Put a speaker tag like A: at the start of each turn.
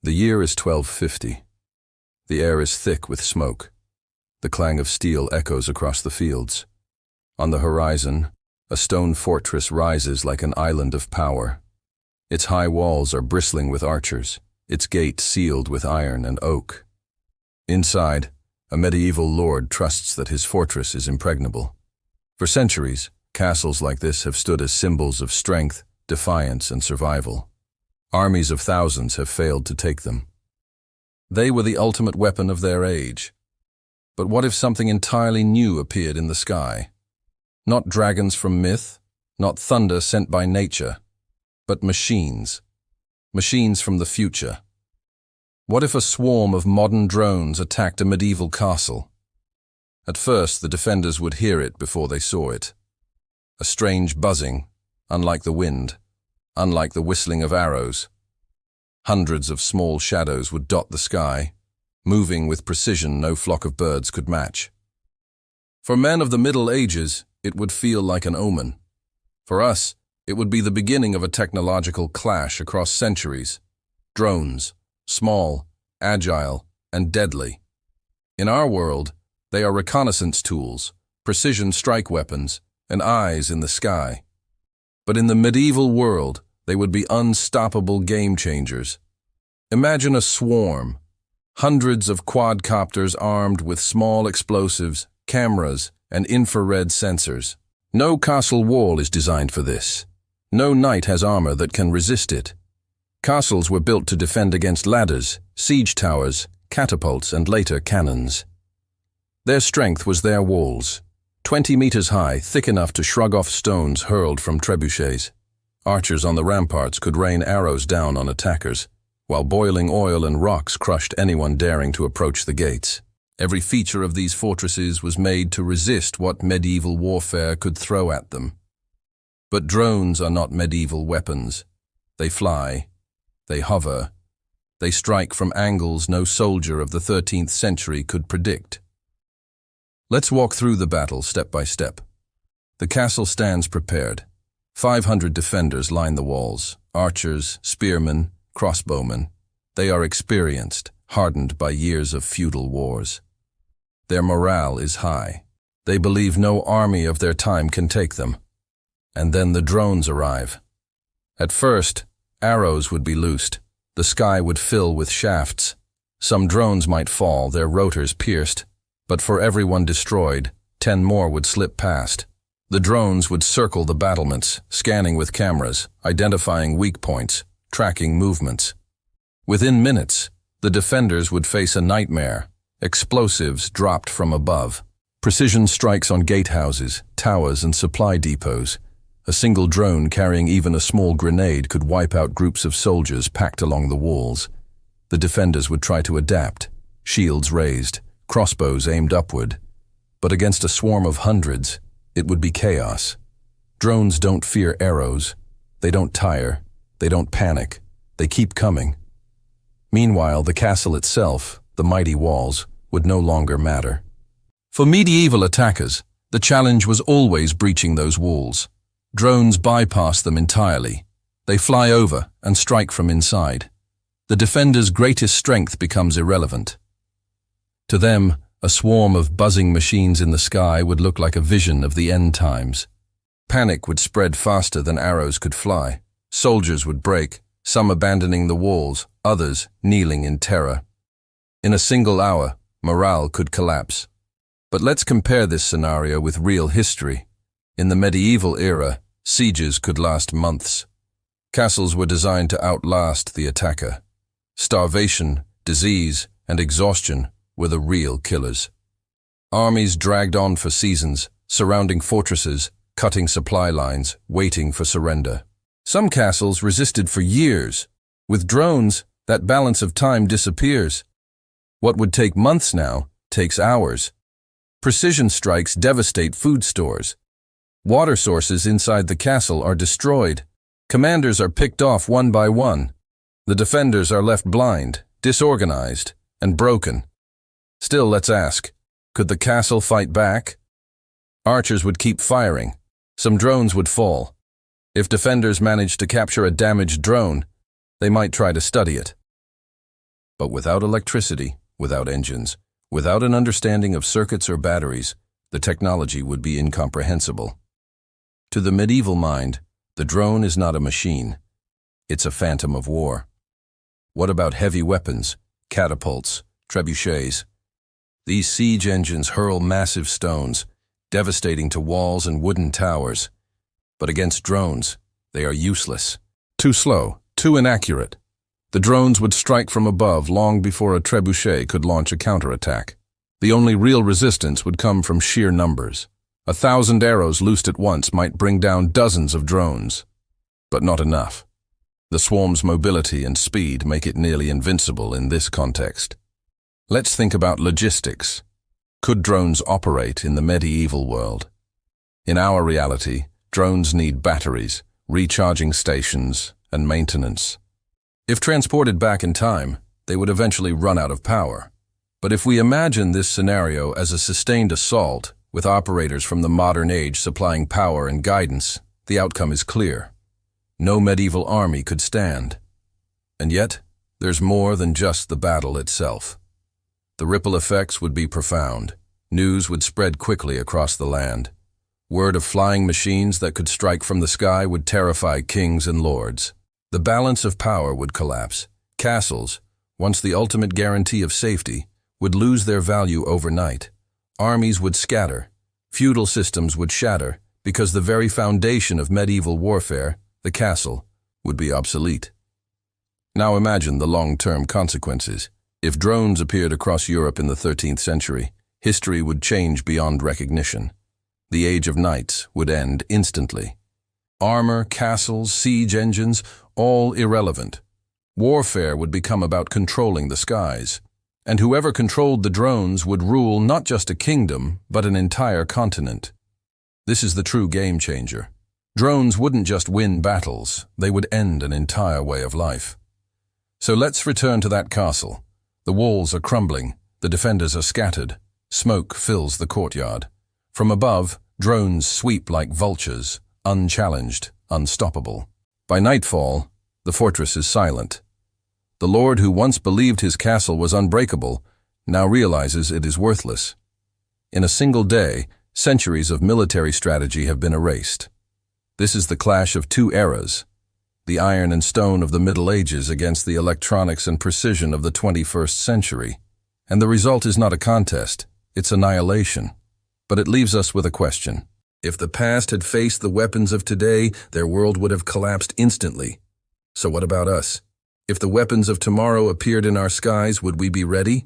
A: The year is 1250. The air is thick with smoke. The clang of steel echoes across the fields. On the horizon, a stone fortress rises like an island of power. Its high walls are bristling with archers, its gate sealed with iron and oak. Inside, a medieval lord trusts that his fortress is impregnable. For centuries, castles like this have stood as symbols of strength, defiance, and survival. Armies of thousands have failed to take them. They were the ultimate weapon of their age. But what if something entirely new appeared in the sky? Not dragons from myth, not thunder sent by nature, but machines. Machines from the future. What if a swarm of modern drones attacked a medieval castle? At first, the defenders would hear it before they saw it. A strange buzzing, unlike the wind, unlike the whistling of arrows. Hundreds of small shadows would dot the sky, moving with precision no flock of birds could match. For men of the Middle Ages, it would feel like an omen. For us, it would be the beginning of a technological clash across centuries. Drones, small, agile, and deadly. In our world, they are reconnaissance tools, precision strike weapons, and eyes in the sky. But in the medieval world, they would be unstoppable game changers. Imagine a swarm, hundreds of quadcopters armed with small explosives, cameras, and infrared sensors. No castle wall is designed for this. No knight has armor that can resist it. Castles were built to defend against ladders, siege towers, catapults, and later cannons. Their strength was their walls, 20 meters high, thick enough to shrug off stones hurled from trebuchets. Archers on the ramparts could rain arrows down on attackers, while boiling oil and rocks crushed anyone daring to approach the gates. Every feature of these fortresses was made to resist what medieval warfare could throw at them. But drones are not medieval weapons. They fly, they hover, they strike from angles no soldier of the 13th century could predict. Let's walk through the battle step by step. The castle stands prepared. 500 defenders line the walls, archers, spearmen, crossbowmen. They are experienced, hardened by years of feudal wars. Their morale is high. They believe no army of their time can take them. And then the drones arrive. At first, arrows would be loosed. The sky would fill with shafts. Some drones might fall, their rotors pierced. But for every one destroyed, 10 more would slip past. The drones would circle the battlements, scanning with cameras, identifying weak points, tracking movements. Within minutes, the defenders would face a nightmare. Explosives dropped from above. Precision strikes on gatehouses, towers, and supply depots. A single drone carrying even a small grenade could wipe out groups of soldiers packed along the walls. The defenders would try to adapt, shields raised, crossbows aimed upward. But against a swarm of hundreds, it would be chaos. Drones don't fear arrows. They don't tire. They don't panic. They keep coming. Meanwhile, the castle itself, the mighty walls, would no longer matter. For medieval attackers, the challenge was always breaching those walls. Drones bypass them entirely. They fly over and strike from inside. The defender's greatest strength becomes irrelevant. To them, a swarm of buzzing machines in the sky would look like a vision of the end times. Panic would spread faster than arrows could fly. Soldiers would break, some abandoning the walls, others kneeling in terror. In a single hour, morale could collapse. But let's compare this scenario with real history. In the medieval era, sieges could last months. Castles were designed to outlast the attacker. Starvation, disease, and exhaustion were the real killers. Armies dragged on for seasons, surrounding fortresses, cutting supply lines, waiting for surrender. Some castles resisted for years. With drones, that balance of time disappears. What would take months now takes hours. Precision strikes devastate food stores. Water sources inside the castle are destroyed. Commanders are picked off one by one. The defenders are left blind, disorganized, and broken. Still, let's ask, could the castle fight back? Archers would keep firing. Some drones would fall. If defenders managed to capture a damaged drone, they might try to study it. But without electricity, without engines, without an understanding of circuits or batteries, the technology would be incomprehensible. To the medieval mind, the drone is not a machine. It's a phantom of war. What about heavy weapons, catapults, trebuchets? These siege engines hurl massive stones, devastating to walls and wooden towers. But against drones, they are useless. Too slow, too inaccurate. The drones would strike from above long before a trebuchet could launch a counterattack. The only real resistance would come from sheer numbers. 1,000 arrows loosed at once might bring down dozens of drones. But not enough. The swarm's mobility and speed make it nearly invincible in this context. Let's think about logistics. Could drones operate in the medieval world? In our reality, drones need batteries, recharging stations, and maintenance. If transported back in time, they would eventually run out of power. But if we imagine this scenario as a sustained assault, with operators from the modern age supplying power and guidance, the outcome is clear. No medieval army could stand. And yet, there's more than just the battle itself. The ripple effects would be profound. News would spread quickly across the land. Word of flying machines that could strike from the sky would terrify kings and lords. The balance of power would collapse. Castles, once the ultimate guarantee of safety, would lose their value overnight. Armies would scatter. Feudal systems would shatter because the very foundation of medieval warfare, the castle, would be obsolete. Now imagine the long-term consequences. If drones appeared across Europe in the 13th century, history would change beyond recognition. The Age of Knights would end instantly. Armor, castles, siege engines, all irrelevant. Warfare would become about controlling the skies. And whoever controlled the drones would rule not just a kingdom, but an entire continent. This is the true game changer. Drones wouldn't just win battles, they would end an entire way of life. So let's return to that castle. The walls are crumbling, the defenders are scattered. Smoke fills the courtyard. From above, drones sweep like vultures, unchallenged, unstoppable. By nightfall, the fortress is silent. The lord who once believed his castle was unbreakable now realizes it is worthless. In a single day, centuries of military strategy have been erased. This is the clash of two eras, the iron and stone of the Middle Ages against the electronics and precision of the 21st century. And the result is not a contest, it's annihilation. But it leaves us with a question. If the past had faced the weapons of today, their world would have collapsed instantly. So what about us? If the weapons of tomorrow appeared in our skies, would we be ready?